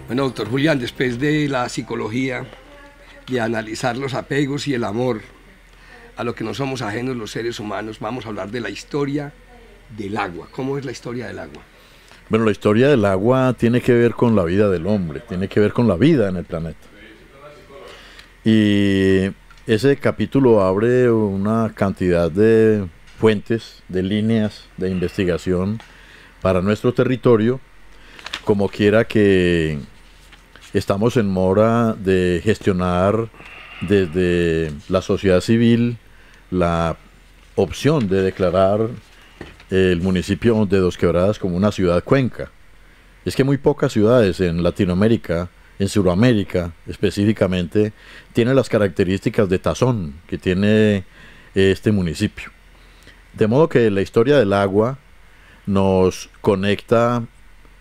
Bueno, doctor Julián, después de la psicología, de analizar los apegos y el amor a lo que no somos ajenos los seres humanos, vamos a hablar de la historia del agua. ¿Cómo es la historia del agua? Bueno, la historia del agua tiene que ver con la vida del hombre, tiene que ver con la vida en el planeta. Y ese capítulo abre una cantidad de fuentes, de líneas de investigación para nuestro territorio, como quiera que estamos en mora de gestionar desde la sociedad civil la opción de declarar el municipio de Dos Quebradas como una ciudad cuenca. Es que muy pocas ciudades en Latinoamérica, en Sudamérica específicamente, tienen las características de tazón que tiene este municipio. De modo que la historia del agua nos conecta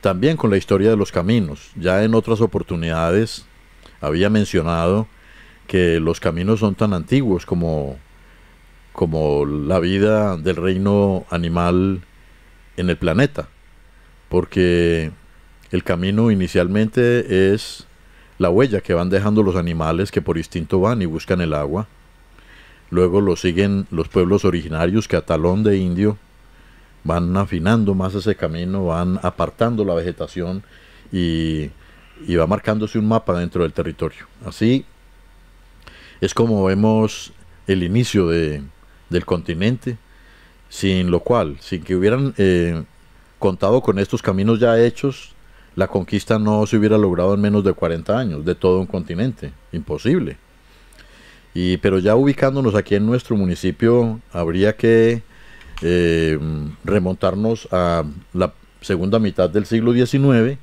también con la historia de los caminos. Ya en otras oportunidades había mencionado que los caminos son tan antiguos como la vida del reino animal en el planeta, porque el camino inicialmente es la huella que van dejando los animales que por instinto van y buscan el agua. Luego lo siguen los pueblos originarios que a talón de indio van afinando más ese camino, van apartando la vegetación y va marcándose un mapa dentro del territorio. Así es como vemos el inicio del continente, sin lo cual, sin que hubieran contado con estos caminos ya hechos, la conquista no se hubiera logrado en menos de 40 años, de todo un continente, imposible. Pero ya ubicándonos aquí en nuestro municipio, habría que remontarnos a la segunda mitad del siglo XIX,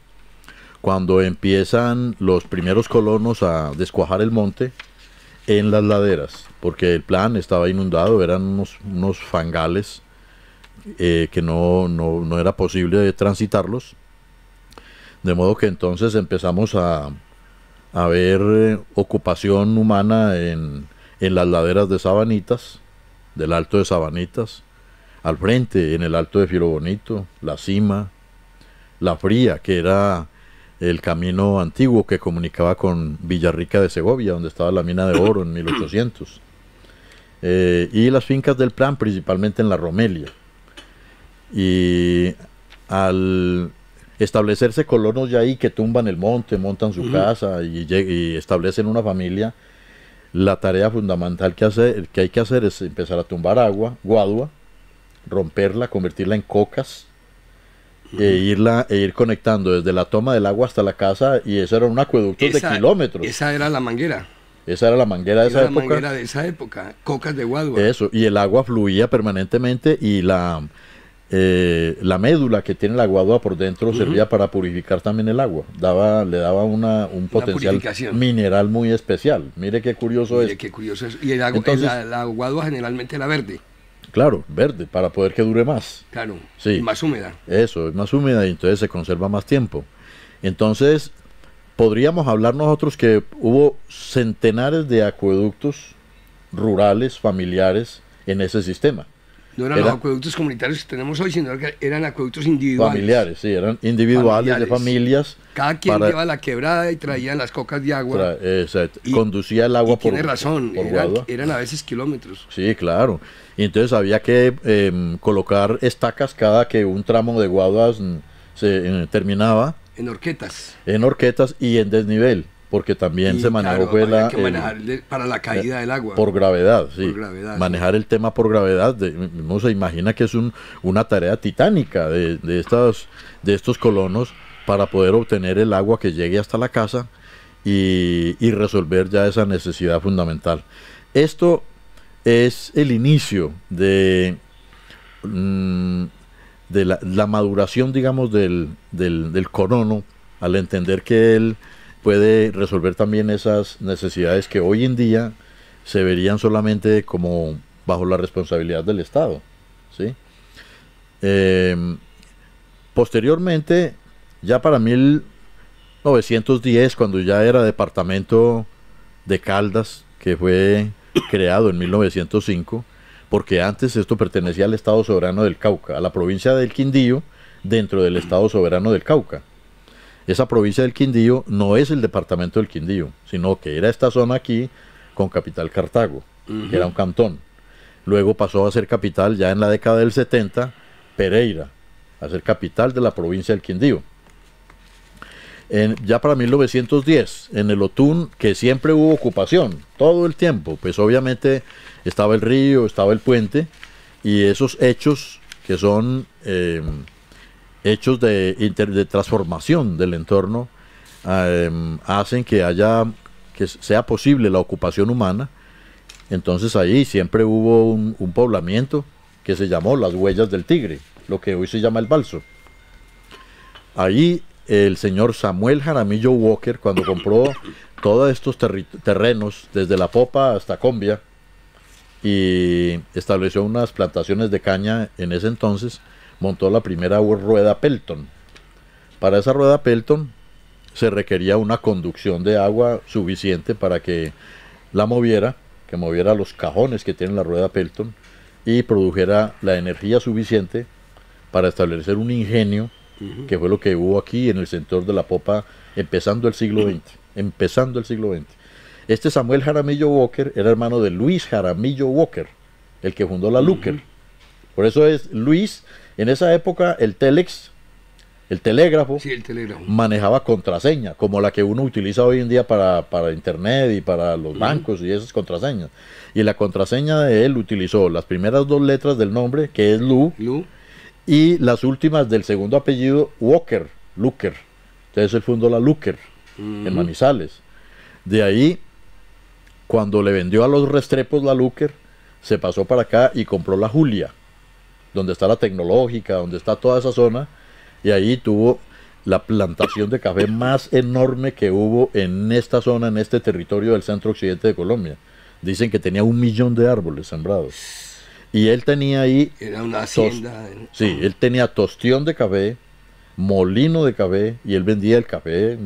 cuando empiezan los primeros colonos a descuajar el monte en las laderas, porque el plan estaba inundado, eran unos fangales que no era posible transitarlos, de modo que entonces empezamos a ver ocupación humana en las laderas de Sabanitas, del Alto de Sabanitas, al frente en el Alto de Filobonito, La Cima, La Fría, que era el camino antiguo que comunicaba con Villarrica de Segovia, donde estaba la mina de oro en 1800, y las fincas del plan, principalmente en la Romelia. Y al establecerse colonos ya ahí que tumban el monte, montan su casa y establecen una familia, la tarea fundamental que hay que hacer es empezar a tumbar agua, guadua, romperla, convertirla en cocas, e ir conectando desde la toma del agua hasta la casa, y eso era un acueducto de kilómetros. Esa era la manguera. Esa era la manguera de esa época. La manguera de esa época, cocas de guadua. Eso, y el agua fluía permanentemente, y la médula que tiene la guadua por dentro servía para purificar también el agua. Le daba un potencial mineral muy especial. Mire qué curioso es. Mire qué curioso es. Y la guadua generalmente era verde. Claro, verde, para poder que dure más. Claro, sí. Y más húmeda. Eso, es más húmeda y entonces se conserva más tiempo. Entonces, podríamos hablar nosotros que hubo centenares de acueductos rurales, familiares, en ese sistema. No eran los acueductos comunitarios que tenemos hoy, sino que eran acueductos individuales. Familiares, sí, eran individuales, de familias. Cada quien lleva la quebrada y traían las cocas de agua. Conducía el agua tiene razón, eran a veces kilómetros. Sí, claro. Y entonces había que colocar estacas cada que un tramo de guaduas se terminaba. En horquetas. En horquetas y en desnivel, porque también se manejó para la caída del agua. Por gravedad, sí. Por gravedad, manejar el tema por gravedad, no se imagina que es una tarea titánica de estos colonos para poder obtener el agua que llegue hasta la casa y resolver ya esa necesidad fundamental. Esto es el inicio de la maduración, digamos, del colono, al entender que él puede resolver también esas necesidades que hoy en día se verían solamente como bajo la responsabilidad del Estado, ¿sí? Posteriormente, ya para 1910, cuando ya era departamento de Caldas, que fue creado en 1905, porque antes esto pertenecía al Estado Soberano del Cauca, a la provincia del Quindío, dentro del Estado Soberano del Cauca. esa provincia del Quindío no es el departamento del Quindío, sino que era esta zona aquí con capital Cartago, que era un cantón. Luego pasó a ser capital ya en la década del 70, Pereira, a ser capital de la provincia del Quindío. Ya para 1910, en el Otún, que siempre hubo ocupación, todo el tiempo, pues obviamente estaba el río, estaba el puente, y esos hechos que son hechos de transformación del entorno, hacen que sea posible la ocupación humana. Entonces ahí siempre hubo un poblamiento que se llamó las Huellas del Tigre, lo que hoy se llama el Balso. Allí el señor Samuel Jaramillo Walker, cuando compró todos estos terrenos, desde La Popa hasta Combia, y estableció unas plantaciones de caña en ese entonces, montó la primera rueda Pelton. Para esa rueda Pelton se requería una conducción de agua suficiente para que la moviera, que moviera los cajones que tiene la rueda Pelton y produjera la energía suficiente para establecer un ingenio, que fue lo que hubo aquí en el sector de La Popa empezando el siglo XX. Este Samuel Jaramillo Walker era hermano de Luis Jaramillo Walker, el que fundó la Luker. Por eso es Luis. En esa época el telex, el telégrafo, Sí, el telégrafo. manejaba contraseña, como la que uno utiliza hoy en día para internet y para los bancos y esas contraseñas. Y la contraseña de él utilizó las primeras 2 letras del nombre, que es Lu, y las últimas del segundo apellido, Walker, Luker. Entonces él fundó la Luker en Manizales. De ahí, cuando le vendió a los Restrepos la Luker, se pasó para acá y compró la Julia, donde está la Tecnológica, donde está toda esa zona, y ahí tuvo la plantación de café más enorme que hubo en esta zona, en este territorio del centro occidente de Colombia. Dicen que tenía 1 millón de árboles sembrados. Y él tenía ahí... Era una hacienda. Sí, él tenía tostión de café, molino de café, y él vendía el café.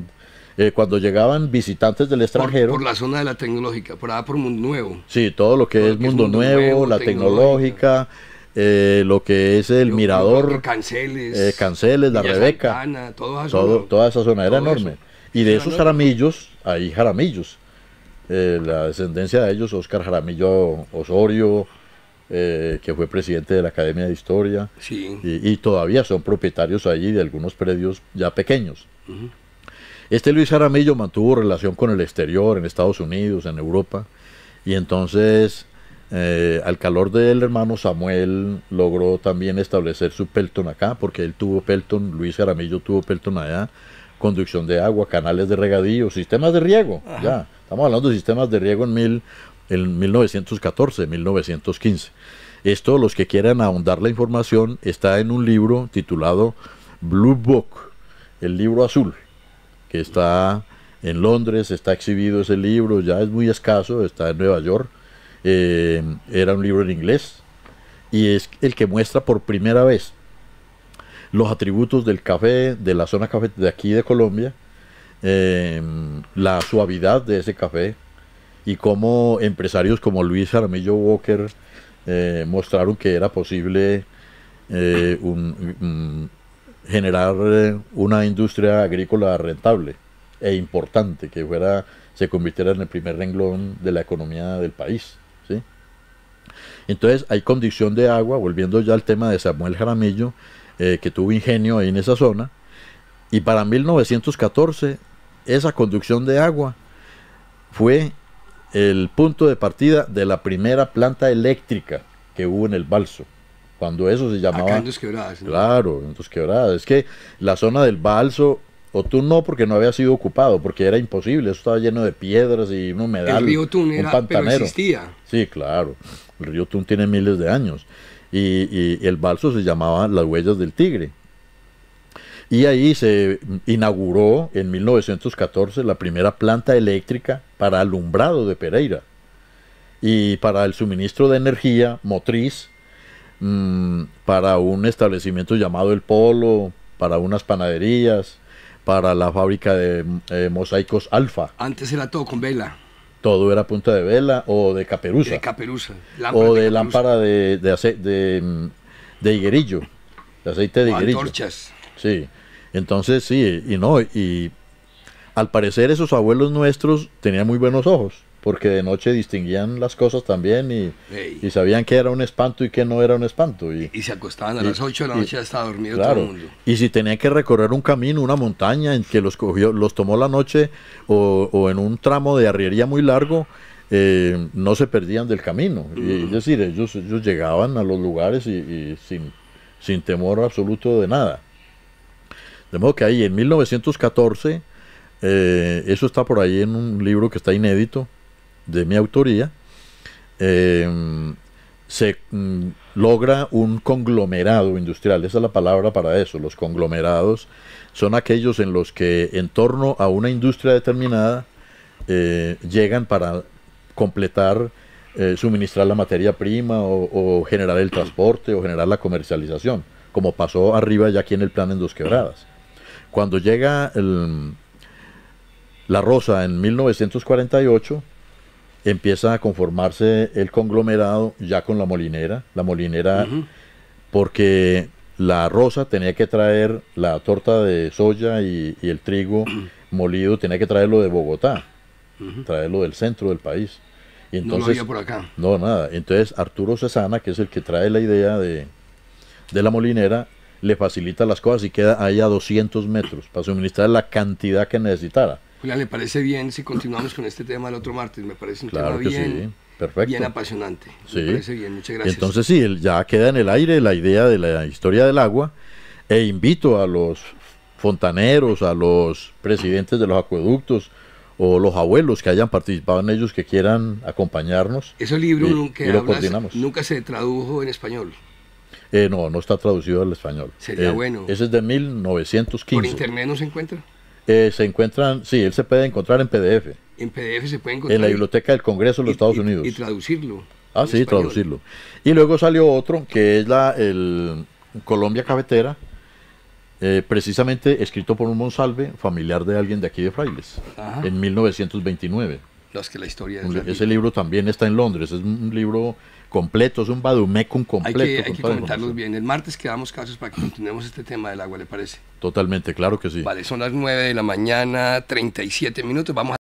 Cuando llegaban visitantes del extranjero... Por la zona de la Tecnológica, por allá por Mundo Nuevo. Sí, todo lo que es Mundo Nuevo, la Tecnológica, lo que es el Mirador, Canceles, la Rebeca, Santana, toda esa zona era enorme. Eso. Y de esos Jaramillos, hay Jaramillos. La descendencia de ellos, Óscar Jaramillo Osorio, que fue presidente de la Academia de Historia, sí. y todavía son propietarios allí de algunos predios ya pequeños. Este Luis Jaramillo mantuvo relación con el exterior, en Estados Unidos, en Europa, y entonces, al calor del hermano Samuel, logró también establecer su Pelton acá, porque él tuvo Pelton, Luis Jaramillo tuvo Pelton allá, conducción de agua, canales de regadío, sistemas de riego. Ya estamos hablando de sistemas de riego en 1914, 1915. Esto, los que quieran ahondar la información, está en un libro titulado Blue Book, el libro azul, que está en Londres, está exhibido ese libro, ya es muy escaso, está en Nueva York. Era un libro en inglés, y es el que muestra por primera vez los atributos del café, de la zona café de aquí de Colombia, la suavidad de ese café, y cómo empresarios como Luis Jaramillo Walker mostraron que era posible generar una industria agrícola rentable e importante, que se convirtiera en el primer renglón de la economía del país, ¿sí? Entonces hay condición de agua, volviendo ya al tema de Samuel Jaramillo, que tuvo ingenio ahí en esa zona, y para 1914 esa conducción de agua fue el punto de partida de la primera planta eléctrica que hubo en el Balso, cuando eso se llamaba... Acá en Dos Quebradas, ¿no? Claro, en Dos Quebradas. Es que la zona del Balso, Otún no, porque no había sido ocupado, porque era imposible, eso estaba lleno de piedras y un humedal, el río Otún un pantanero. Pero existía. Sí, claro, el río Otún tiene miles de años, y el Balso se llamaba Las Huellas del Tigre. Y ahí se inauguró en 1914 la primera planta eléctrica para alumbrado de Pereira y para el suministro de energía motriz, para un establecimiento llamado El Polo, para unas panaderías, para la fábrica de mosaicos Alfa. Antes era todo con vela. Todo era punta de vela o de caperuza. De caperuza. O de lámpara de higuerillo, de aceite de higuerillo. Antorchas. Sí. Entonces sí, y al parecer esos abuelos nuestros tenían muy buenos ojos, porque de noche distinguían las cosas también y sabían que era un espanto y que no era un espanto. Y se acostaban a las 8 de la noche, ya estaba dormido claro, todo el mundo. Y si tenían que recorrer un camino, una montaña en que los tomó la noche o en un tramo de arriería muy largo, no se perdían del camino. Es decir, ellos llegaban a los lugares y sin temor absoluto de nada. De modo que ahí en 1914, eso está por ahí en un libro que está inédito, de mi autoría, se logra un conglomerado industrial. Esa es la palabra para eso. Los conglomerados son aquellos en los que en torno a una industria determinada llegan para completar, suministrar la materia prima o generar el transporte o generar la comercialización, como pasó arriba ya aquí en el plan en Dos Quebradas. Cuando llega la Rosa en 1948, empieza a conformarse el conglomerado ya con la molinera. Porque la Rosa tenía que traer la torta de soya y el trigo molido, tenía que traerlo de Bogotá, traerlo del centro del país. Y entonces, no lo había por acá. No, nada. Entonces Arturo Cesana, que es el que trae la idea de la molinera, le facilita las cosas y queda ahí a 200 metros para suministrar la cantidad que necesitara. Julián, ¿le parece bien si continuamos con este tema el otro martes? Me parece un claro tema que bien, sí. Perfecto. Bien apasionante. Sí. Me parece bien, muchas gracias. Entonces sí, ya queda en el aire la idea de la historia del agua, e invito a los fontaneros, a los presidentes de los acueductos o los abuelos que hayan participado en ellos, que quieran acompañarnos. Ese libro nunca se tradujo en español. No está traducido al español. Sería bueno. Ese es de 1915. ¿Por internet no se encuentra? Se encuentran, sí, él se puede encontrar en PDF. En PDF se puede encontrar. En la Biblioteca del Congreso de los Estados Unidos. Y traducirlo. Sí, traducirlo. Y luego salió otro, que es el Colombia Cafetera, precisamente escrito por un Monsalve, familiar de alguien de aquí de Frailes, en 1929. Que la historia ese libro también está en Londres, es un libro completo, es un vadumecum completo. Hay que comentarlos bien. El martes quedamos casos para que continuemos este tema del agua, ¿le parece? Totalmente, claro que sí. Vale, son las 9 de la mañana, 37 minutos. Vamos a